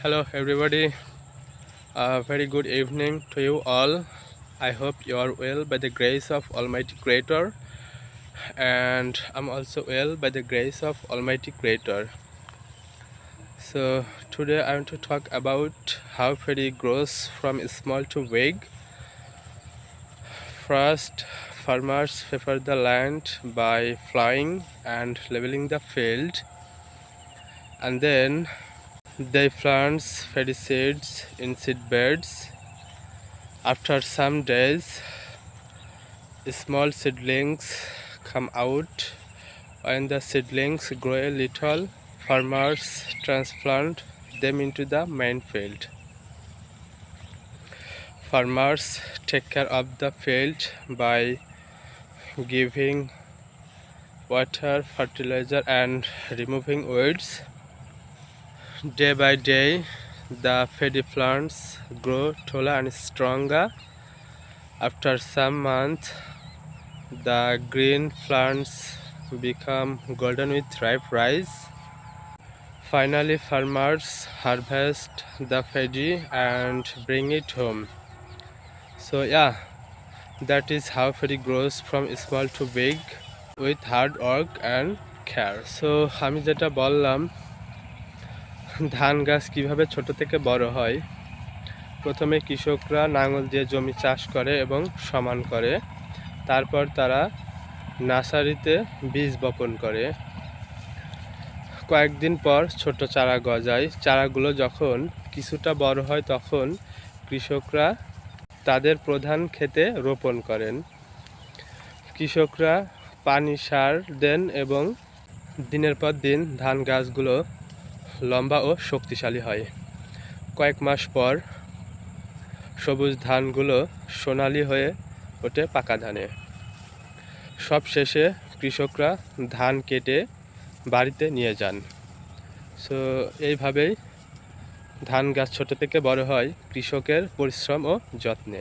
Hello everybody, very good evening to you all. I hope you are well by the grace of Almighty Creator, and I'm also well by the grace of Almighty Creator. So today I want to talk about how fairy grows from small to big. First, farmers prepare the land by plowing and leveling the field, and then they plant fairy seeds in seed beds. After some days, small seedlings come out. When the seedlings grow a little, farmers transplant them into the main field. Farmers take care of the field by giving water, fertilizer, and removing weeds. Day by day, the fairy plants grow taller and stronger. After some months, the green plants become golden with ripe rice. Finally, farmers harvest the veggie and bring it home. So yeah, that is how veggie grows from small to big with hard work and care. So আমি যেটা বললাম ধান গাছ কিভাবে ছোট থেকে বড় হয়। প্রথমে কৃষকরা নাঙল দিয়ে জমি চাষ করে এবং সমান করে। তারপর তারা নার্সারিতে বীজ বপন করে। কয়েকদিন পর ছোট চারা গজায়। চারাগুলো যখন কিছুটা বড় হয় তখন কৃষকরা তাদের প্রধান ক্ষেতে রোপণ করেন। কৃষকরা পানি, সার দেন এবং দিনের পর দিন ধান গাছগুলো লম্বা ও শক্তিশালী হয়। কয়েক মাস পর সবুজ ধানগুলো সোনালি হয়ে ওঠে পাকা ধানে। সব শেষে কৃষকরা ধান কেটে বাড়িতে নিয়ে যান। সো এইভাবেই ধান গাছ ছোট থেকে বড় হয় কৃষকের পরিশ্রম ও যত্নে।